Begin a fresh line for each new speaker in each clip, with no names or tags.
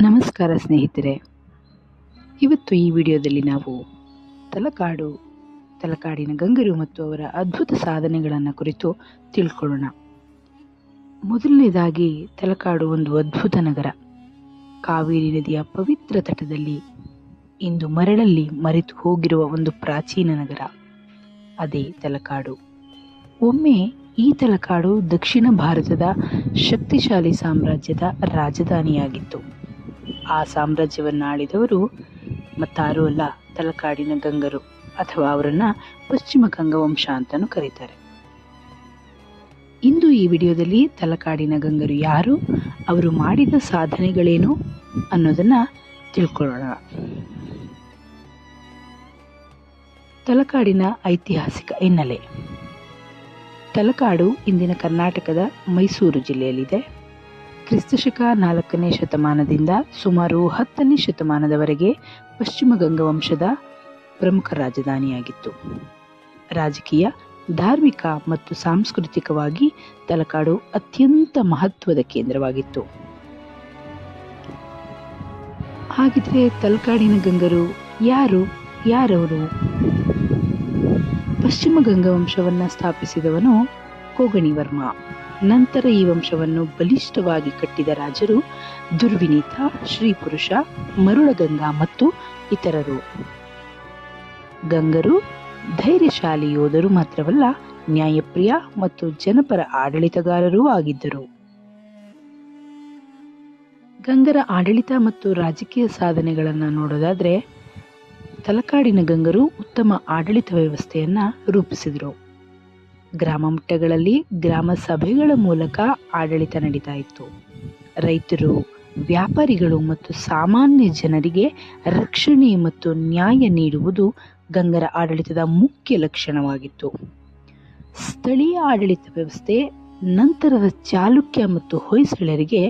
ನಮಸ್ಕಾರ ಸ್ನೇಹಿತರೆ, ಇವತ್ತು ಈ ವಿಡಿಯೋದಲ್ಲಿ ನಾವು ತಲಕಾಡಿನ ಗಂಗರು ಮತ್ತು ಅವರ ಅದ್ಭುತ ಸಾಧನೆಗಳನ್ನು ಕುರಿತು ತಿಳ್ಕೊಳ್ಳೋಣ. ಮೊದಲನೇದಾಗಿ, ತಲಕಾಡು ಒಂದು ಅದ್ಭುತ ನಗರ. ಕಾವೇರಿ ನದಿಯ ಪವಿತ್ರ ತಟದಲ್ಲಿ ಇಂದು ಮರಳಲ್ಲಿ ಮರೆತು ಹೋಗಿರುವ ಒಂದು ಪ್ರಾಚೀನ ನಗರ, ಅದೇ ತಲಕಾಡು. ಒಮ್ಮೆ ಈ ತಲಕಾಡು ದಕ್ಷಿಣ ಭಾರತದ ಶಕ್ತಿಶಾಲಿ ಸಾಮ್ರಾಜ್ಯದ ರಾಜಧಾನಿಯಾಗಿತ್ತು. ಆ ಸಾಮ್ರಾಜ್ಯವನ್ನು ಆಳಿದವರು ಮತ್ತಾರೂ ಅಲ್ಲ, ತಲಕಾಡಿನ ಗಂಗರು, ಅಥವಾ ಅವರನ್ನ ಪಶ್ಚಿಮ ಗಂಗವಂಶ ಅಂತಲೂ ಕರೀತಾರೆ. ಇಂದು ಈ ವಿಡಿಯೋದಲ್ಲಿ ತಲಕಾಡಿನ ಗಂಗರು ಯಾರು, ಅವರು ಮಾಡಿದ ಸಾಧನೆಗಳೇನು ಅನ್ನೋದನ್ನ ತಿಳ್ಕೊಳ್ಳೋಣ. ತಲಕಾಡಿನ ಐತಿಹಾಸಿಕ ಹಿನ್ನೆಲೆ. ತಲಕಾಡು ಇಂದಿನ ಕರ್ನಾಟಕದ ಮೈಸೂರು ಜಿಲ್ಲೆಯಲ್ಲಿದೆ. ಕ್ರಿಸ್ತಶಕ 4ನೇ ಶತಮಾನದಿಂದ ಸುಮಾರು 10ನೇ ಶತಮಾನದವರೆಗೆ ಪಶ್ಚಿಮ ಗಂಗವಂಶದ ಪ್ರಮುಖ ರಾಜಧಾನಿಯಾಗಿತ್ತು. ರಾಜಕೀಯ, ಧಾರ್ಮಿಕ ಮತ್ತು ಸಾಂಸ್ಕೃತಿಕವಾಗಿ ತಲಕಾಡು ಅತ್ಯಂತ ಮಹತ್ವದ ಕೇಂದ್ರವಾಗಿತ್ತು. ಹಾಗಿದ್ರೆ ತಲಕಾಡಿನ ಗಂಗರು ಯಾರವರು? ಪಶ್ಚಿಮ ಗಂಗವಂಶವನ್ನು ಸ್ಥಾಪಿಸಿದವನು ಕೋಗಣಿವರ್ಮ. ನಂತರ ಈ ವಂಶವನ್ನು ಬಲಿಷ್ಠವಾಗಿ ಕಟ್ಟಿದ ರಾಜರು ದುರ್ವಿನೀತ, ಶ್ರೀಪುರುಷ, ಮರುಳಗಂಗಾ ಮತ್ತು ಇತರರು. ಗಂಗರು ಧೈರ್ಯಶಾಲಿ ಯೋಧರು ಮಾತ್ರವಲ್ಲ, ನ್ಯಾಯಪ್ರಿಯ ಮತ್ತು ಜನಪರ ಆಡಳಿತಗಾರರೂ ಆಗಿದ್ದರು. ಗಂಗರ ಆಡಳಿತ ಮತ್ತು ರಾಜಕೀಯ ಸಾಧನೆಗಳನ್ನು ನೋಡೋದಾದ್ರೆ, ತಲಕಾಡಿನ ಗಂಗರು ಉತ್ತಮ ಆಡಳಿತ ವ್ಯವಸ್ಥೆಯನ್ನ ರೂಪಿಸಿದರು. ಗ್ರಾಮ ಮಟ್ಟಗಳಲ್ಲಿ ಗ್ರಾಮ ಸಭೆಗಳ ಮೂಲಕ ಆಡಳಿತ ನಡೀತಾ ಇತ್ತು. ರೈತರು, ವ್ಯಾಪಾರಿಗಳು ಮತ್ತು ಸಾಮಾನ್ಯ ಜನರಿಗೆ ರಕ್ಷಣೆ ಮತ್ತು ನ್ಯಾಯ ನೀಡುವುದು ಗಂಗರ ಆಡಳಿತದ ಮುಖ್ಯ ಲಕ್ಷಣವಾಗಿತ್ತು. ಸ್ಥಳೀಯ ಆಡಳಿತ ವ್ಯವಸ್ಥೆ ನಂತರದ ಚಾಲುಕ್ಯ ಮತ್ತು ಹೊಯ್ಸಳರಿಗೆ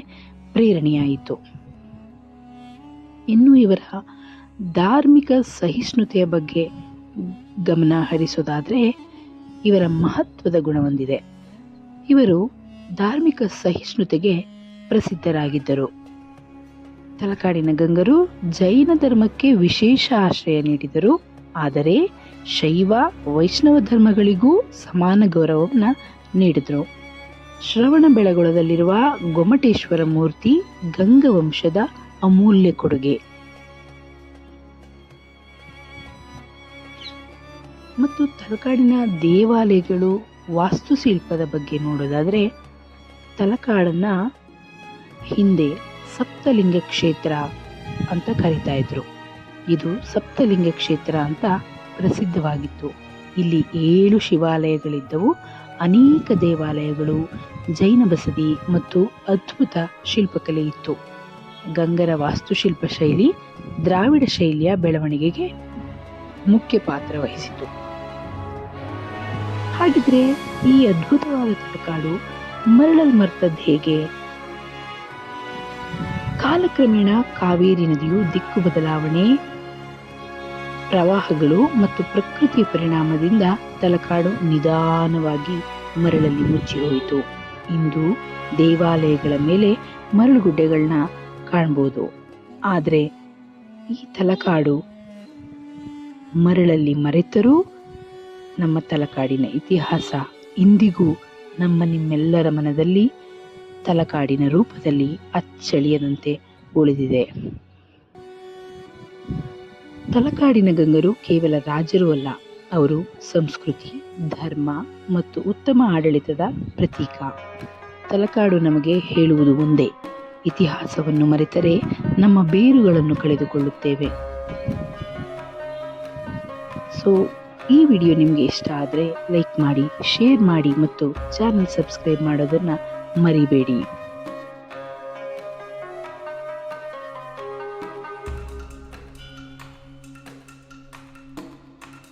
ಪ್ರೇರಣೆಯಾಯಿತು. ಇನ್ನು ಇವರ ಧಾರ್ಮಿಕ ಸಹಿಷ್ಣುತೆಯ ಬಗ್ಗೆ ಗಮನ ಹರಿಸೋದಾದರೆ, ಇವರ ಮಹತ್ವದ ಗುಣ ಹೊಂದಿದೆ. ಇವರು ಧಾರ್ಮಿಕ ಸಹಿಷ್ಣುತೆಗೆ ಪ್ರಸಿದ್ಧರಾಗಿದ್ದರು. ತಲಕಾಡಿನ ಗಂಗರು ಜೈನ ಧರ್ಮಕ್ಕೆ ವಿಶೇಷ ಆಶ್ರಯ ನೀಡಿದರು, ಆದರೆ ಶೈವ, ವೈಷ್ಣವ ಧರ್ಮಗಳಿಗೂ ಸಮಾನ ಗೌರವವನ್ನು ನೀಡಿದರು. ಶ್ರವಣಬೆಳಗೊಳದಲ್ಲಿರುವ ಗೊಮಟೇಶ್ವರ ಮೂರ್ತಿ ಗಂಗವಂಶದ ಅಮೂಲ್ಯ ಕೊಡುಗೆ. ಮತ್ತು ತಲಕಾಡಿನ ದೇವಾಲಯಗಳು, ವಾಸ್ತುಶಿಲ್ಪದ ಬಗ್ಗೆ ನೋಡೋದಾದರೆ, ತಲಕಾಡನ್ನ ಹಿಂದೆ ಸಪ್ತಲಿಂಗ ಕ್ಷೇತ್ರ ಅಂತ ಕರೀತಾ ಇದ್ರು. ಇದು ಸಪ್ತಲಿಂಗ ಕ್ಷೇತ್ರ ಅಂತ ಪ್ರಸಿದ್ಧವಾಗಿತ್ತು. ಇಲ್ಲಿ 7 ಶಿವಾಲಯಗಳಿದ್ದವು, ಅನೇಕ ದೇವಾಲಯಗಳು, ಜೈನ ಬಸದಿ ಮತ್ತು ಅದ್ಭುತ ಶಿಲ್ಪಕಲೆ ಇತ್ತು. ಗಂಗರ ವಾಸ್ತುಶಿಲ್ಪ ಶೈಲಿ ದ್ರಾವಿಡ ಶೈಲಿಯ ಬೆಳವಣಿಗೆಗೆ ಮುಖ್ಯ ಪಾತ್ರ ವಹಿಸಿತು. ಹಾಗಿದ್ರೆ ಈ ಅದ್ಭುತವಾದ ತಲಕಾಡು ಮರಳಲ್ ಮರ್ತದ್ದು ಹೇಗೆ? ಕಾಲಕ್ರಮೇಣ ಕಾವೇರಿ ನದಿಯು ದಿಕ್ಕು ಬದಲಾವಣೆ, ಪ್ರವಾಹಗಳು ಮತ್ತು ಪ್ರಕೃತಿಯ ಪರಿಣಾಮದಿಂದ ತಲಕಾಡು ನಿಧಾನವಾಗಿ ಮರಳಲ್ಲಿ ಮುಚ್ಚಿ ಹೋಯಿತು. ಇಂದು ದೇವಾಲಯಗಳ ಮೇಲೆ ಮರಳುಗುಡ್ಡೆಗಳನ್ನ ಕಾಣಬಹುದು. ಆದರೆ ಈ ತಲಕಾಡು ಮರಳಲ್ಲಿ ಮರೆತರೂ ನಮ್ಮ ತಲಕಾಡಿನ ಇತಿಹಾಸ ಇಂದಿಗೂ ನಿಮ್ಮೆಲ್ಲರ ಮನದಲ್ಲಿ ತಲಕಾಡಿನ ರೂಪದಲ್ಲಿ ಅಚ್ಚಳಿಯದಂತೆ ಉಳಿದಿದೆ. ತಲಕಾಡಿನ ಗಂಗರು ಕೇವಲ ರಾಜರು ಅಲ್ಲ, ಅವರು ಸಂಸ್ಕೃತಿ, ಧರ್ಮ ಮತ್ತು ಉತ್ತಮ ಆಡಳಿತದ ಪ್ರತೀಕ. ತಲಕಾಡು ನಮಗೆ ಹೇಳುವುದು ಒಂದೇ: ಇತಿಹಾಸವನ್ನು ಮರೆತರೆ ನಮ್ಮ ಬೇರುಗಳನ್ನು ಕಳೆದುಕೊಳ್ಳುತ್ತೇವೆ. ಸೊ ಈ ವಿಡಿಯೋ ನಿಮಗೆ ಇಷ್ಟ ಆದರೆ ಲೈಕ್ ಮಾಡಿ, ಶೇರ್ ಮಾಡಿ ಮತ್ತು ಚಾನಲ್ ಸಬ್ಸ್ಕ್ರೈಬ್ ಮಾಡೋದನ್ನು ಮರಿಬೇಡಿ.